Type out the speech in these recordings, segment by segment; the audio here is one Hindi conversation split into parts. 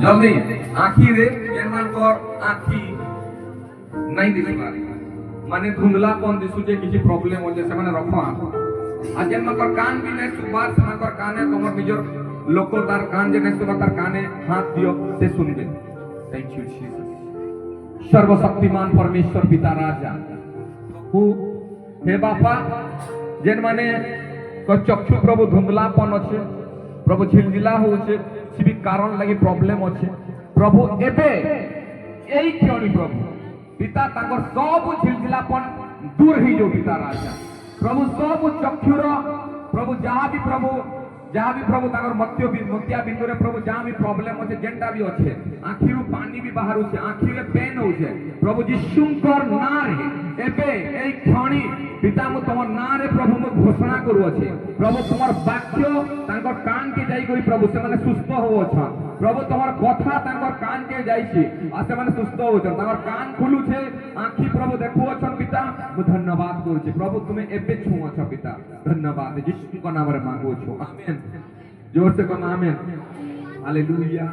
जल्दी आखी रे जेनमानकर आखी नहीं दिसबार माने धुंधलापन दिसुचे किसी प्रॉब्लम हो जे से माने रखो आ जेनमानकर कान भी नहीं सुबार सेमानकर काने तमर निजर लोको तार कान जे नहीं सुबा तार काने हाथ दियो से सुनबे। Thank you Jesus. सर्वशक्तिमान परमेश्वर पिता राजा हु हे बापा जेन माने को चक्षु प्रभु धुंधलापन अच्छे प्रभु झिलझिला होचे किसी कारण लगी प्रॉब्लम अच्छे प्रभु एबे एई क्षणी प्रभु पिता तांकर सब झिलझिलापन दूर ही जो पिता राजा प्रभु सब चक्षुर प्रभु जहाँ भी प्रभु तांकर मोतिया बिंदु रे प्रभु जहाँ भी प्रॉब्लम अच्छे जेंटा भी अच्छे आखिरु पानी भी बाहर होचे आखिरे पेन होचे प्रभु यीशुंकर नाम रे एबे एई क्षणी पिता मु तमर नाम रे प्रभु मु घोषणा करू अछि प्रभु तमर वाक्य तांकर कान के जाई करी प्रभु से माने सुस्थ हो अच्छा प्रभु तमर कथा तांकर कान के जाई छी आ से माने सुस्थ हो अच्छा तांकर कान खुलु छे आंखी प्रभु देखु अछन पिता मु धन्यवाद करू छी प्रभु तुमे एबे छु अच्छा पिता धन्यवाद यीशु के नाम रे मांगू छु आमेन जोर से कहना आमेन हालेलुया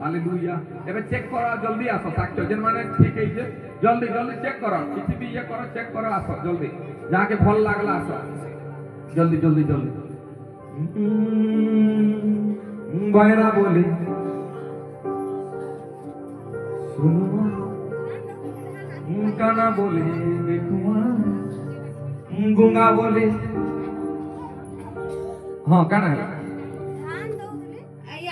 हालेलुया। एबे चेक करो जल्दी आसो साक्ष्य जेन माने ठीक है जे जल्दी जल्दी चेक करो किसी भी ये करो चेक करो आसो जल्दी जाके फल लागला आसो जल्दी जल्दी जल्दी बहरा बोले सुनुआ गाना बोले देखुआ गुंगा बोले हाँ गाना है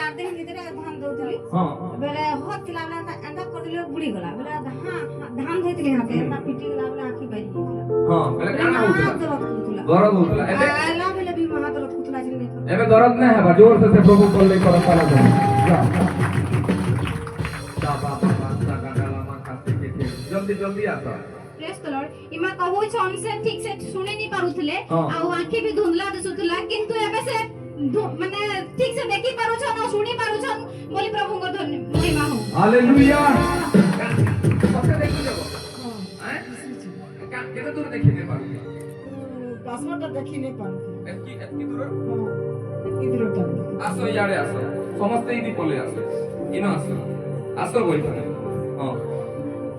आधे भीतर धान दउतली हां बेले होत थिला ना अंदा कर दिले बुड़ी गला बेले धान धइतले हाथे अंदा पिटी गला बेले आखी बाई गेला हां बेले काना होतला गरज होतला एबे आला बेले भी महादरत कुतला जिन नहीं एबे गरज नहीं है जोर से प्रभु बोल ले कर साला जा बाबा पांचा गाडाला मा खाते के जल्दी जल्दी आसा प्रेज द लॉर्ड इमा कहू छन से ठीक से सुने नहीं पारुथले आ आंखी भी धुंधला दिसुतला किंतु एबे से माने ठीक से देखि पारो छ न सुनी पारो छ बोली प्रभु को धन्य महिमा हो हालेलुया सबसे देखि जब हैं केते दूर देखि ने पारो पासवर्ड देखि ने पारो एतकी दूर एतकी दूर आसो याडे आसो समस्त इदी पले आसो इनो आसो बोल हां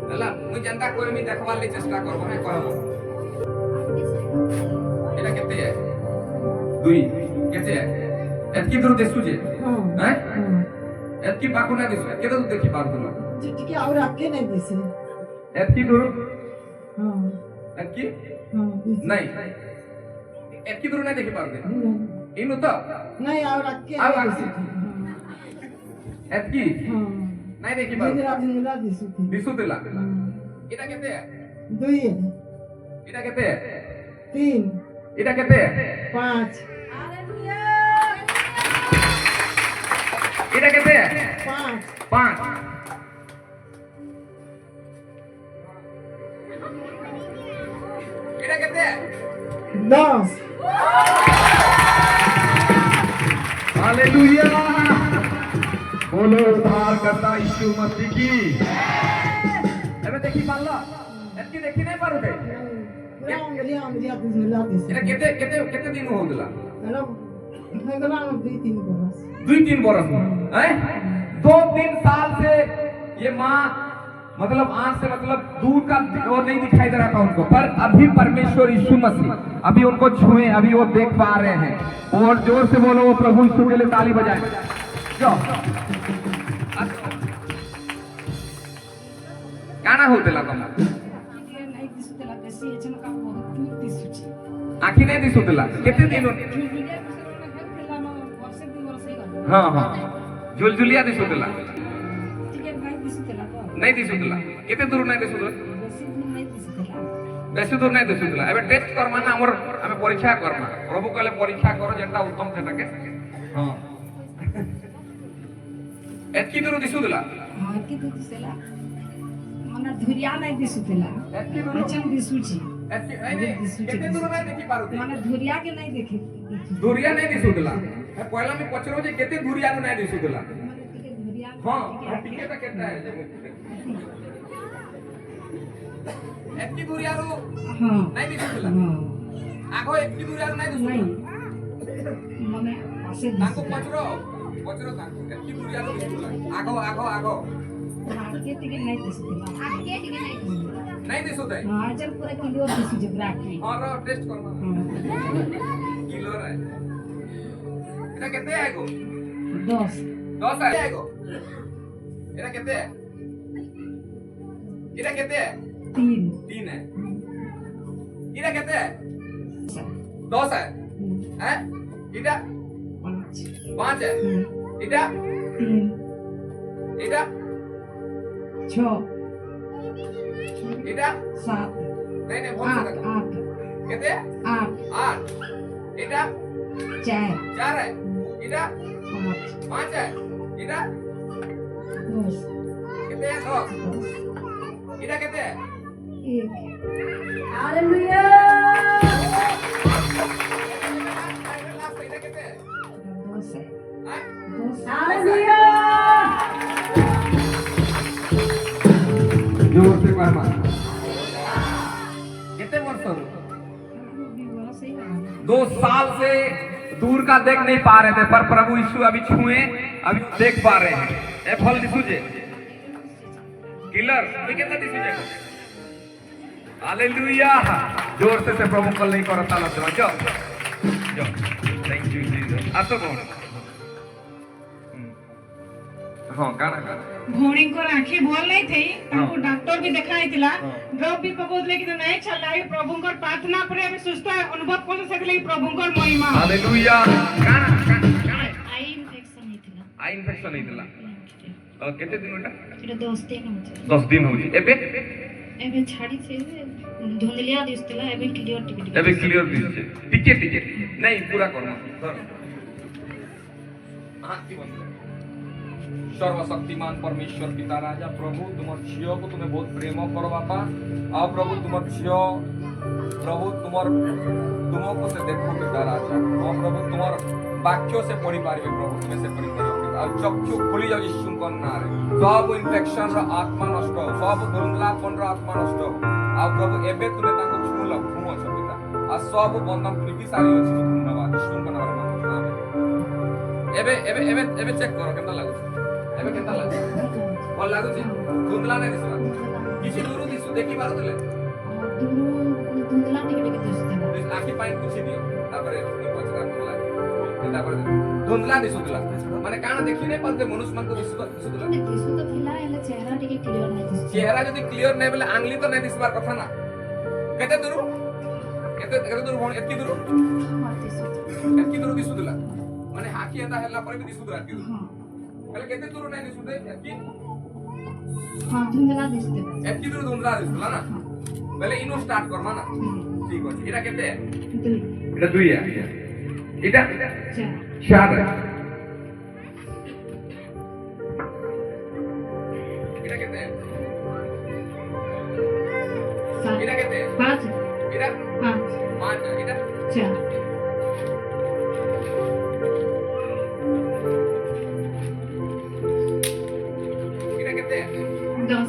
हला मु जनता करमी देखवार ले चेष्टा करबो है कहबो एटा केते है दुई केते है एतकी दूर देसु जे हैं एतकी बाकु ना देसु केते दूर देखि पार तुला चिटकी और आके नहीं दिसे एतकी दूर हां एतकी हां नहीं एतकी दूर नहीं देखि पार दे इनु तो नहीं और आके और आके एतकी हां नहीं देखि पार मेरा दिसु दिसु देला एटा केते है दुई एटा केते है तीन एटा केते है पांच एटा केते है पांच एटा केते है 10 हालेलुया बोलो उद्धारकर्ता यीशु मसीह की एबे देखि पारला एतकी देखि नहीं पारो दे अंगलिया दिसे एटा केते दिन हो गेला हेलो हो गला 2-3 बरस 2-3 बरस हैं 2-3 साल से ये माँ मतलब आंख से मतलब दूर का और नहीं दिखाई दे रहा था उनको पर अभी परमेश्वर यीशु मसीह अभी उनको छुए अभी वो देख पा रहे हैं और जोर से बोलो वो प्रभु यीशु के लिए ताली बजाए जाओ गाना होतेला तुम नहीं दिसुतला बेसी एचन का बहुत दिसुची आखी नहीं दिसुतला केते दिन हां हां झुलझुलिया दिसुतला नहीं दिसुतला केते दूर नहीं दिसुतला बेसी दूर नहीं दिसुतला एबे टेस्ट कर माने हमर हमें परीक्षा करना प्रभु कहले परीक्षा करो जेंटा उत्तम सेटा के हां एतकी दूर दिसुतला हां एतकी दूर दिसला मने धुरिया नहीं दिसुतला एतकी दूर एचन दिसुची एतकी नहीं केते दूर नहीं देखि पारो मने धुरिया के नहीं देखि धुरिया नहीं दिसुतला पहला में पचरो जे केते धुरिया नहीं दिसुतला हां टिके त केता है एतकी दूरिया रो हां नहीं दिसुतला आगो एतकी दूरिया नहीं दिसुतला नहीं मने पासे ताको पचरो ପଚର ତାଙ୍କୁ ଏଠି ଦୁରିଆରୁ ଦିଶୁଥିଲା ଆଗ ଆଗ ଆଗ आगे टिके नहीं दिसुला आगे ठीक है नहीं ନାଇଁ ଦିଶୁଥାଏ हां चल पूरा क्लियर दिसुजे ब्राकी ହଁ ର ଟେଷ୍ଟ କରମା କିଲୋ ରେ ଏଟା କେତେ ଆଇଗो 10 10 ଆଇଗो ଏଟା କେତେ ଏଟା କେତେ 3 3 है ଏଟା କେତେ 10 है हैं ଏଟା 5 है ଏଟା 3 ଏଟା 6 ଏଟା 7 नहीं नहीं बहुत से 8 केते 8 8 एटा 4 4 है एटा 5 5 है एटा 10 केते है 10 एटा केते है 1 हालेलुया लास्ट एटा केते है 10 है हैं 10 हालेलुया जोर से कहमा कितने वर्ष हो 2 साल से दूर का देख नहीं पा रहे थे पर प्रभु यीशु अभी छुए अभी देख पा रहे हैं ए फल दिसुजे किलर ये कितना दिसुजे हालेलुया जोर से प्रभु को नहीं करता लग जाओ जाओ थैंक यू जीसस आ तो कौन हां गाना गाना भौणी को आँखी भल नहीं थी ताको डॉक्टर भी देखाई थिला ड्रॉप भी पकोदले कि नहीं छला प्रभुंकर प्रार्थना पर हम सुस्त अनुभव कर सकले प्रभुंकर महिमा हालेलुया गाना गाना आई इन्फेक्शन नहीं थिला आई इन्फेक्शन नहीं दिला केते दिन होता एटा 10 दिन होचे 10 दिन होजी एबे एबे छाड़ी से धुंधलिया दिसतला एबे क्लियर टिके एबे क्लियर दिसছে टिके टिके नहीं पूरा करना धर हां की बंद सर्वशक्तिमान परमेश्वर पिता राजा प्रभु तुमर झियो को तुम्हें बहुत प्रेम करो बापा आओ प्रभु तुमर झियो प्रभु तुमको से देखो पिता राजा आओ प्रभु तुमर वाक्यों से पढ़ी पारिबे प्रभु तुम्हें से पढ़ी पारिबे आ चक्षु खोली जाओ यीशु को नाम रे सब इन्फेक्शन रो आत्मा नष्ट हो सब धुंधलापन रो आत्मा नष्ट हो आओ प्रभु एबे तुम्हें ताको छुलो छुओ छ पिता आ सब बंधन तुली सारी अछि धन्यवाद यीशु को नाम रे आमेन एबे एबे एबे एबे चेक करो केतना लागु एबे केतना लागु भल लागु छी धुंधला नै दिसला किछि दूर दिसु देखि पारुतले धुंधला टिके दिसतला आखि पाइन कुछि दियो तापरे पछरा कोला तापरे धुंधला दिसुतला माने काना देखि नै पारते मनुष्य मन को दिसुतला दिसु तो थिला एला चेहरा टिके क्लियर नहीं दिसु चेहरा जदी क्लियर नै बेले आंगली तो नै दिसबार कथा ना केते दूर भण एतकी दूर दिसुतला माने आखि एता हल्ला पर भी दिसुतला की हां बेले केते दूर नै दिसुते एतकी हां धुंधला दिसते एतकी दूर धुंधला दिसुतला ना बेले इनो स्टार्ट करमा ना ठीक अछि एटा केते एटा 2 है एटा 4 है एटा केते एटा केते 5 एटा 5 5 एटा 4 एटा केते 10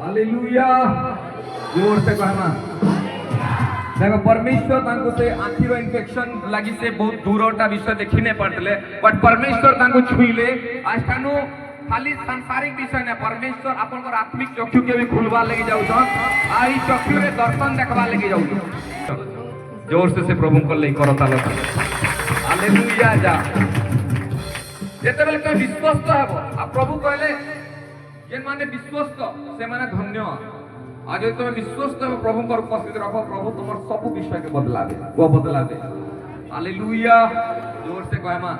हालेलुया जोर से कहना देखो परमेश्वर तांको से आखिरो इन्फेक्शन लगी से बहुत दूरटा विषय देखि नै पड़तले बट परमेश्वर तांको छुईले आस्थानु खाली सांसारिक विषय नै परमेश्वर आपनकर आत्मिक चक्षु के भी खुलवा लेके जाउ छ आ ई चक्षु रे दर्शन देखवा लेके जाउ छ जोर से प्रभु को ले करता ल हालेलुया जा जेते बेले कोई विश्वस्त हबो आ प्रभु कहले जे माने विश्वस्त से माने धन्य आज तुम विश्वस्त हो प्रभु पर उपस्थित रखो प्रभु तुम्हार सब विषय के बदला दे वो बदला दे हालेलुया जोर से कहमा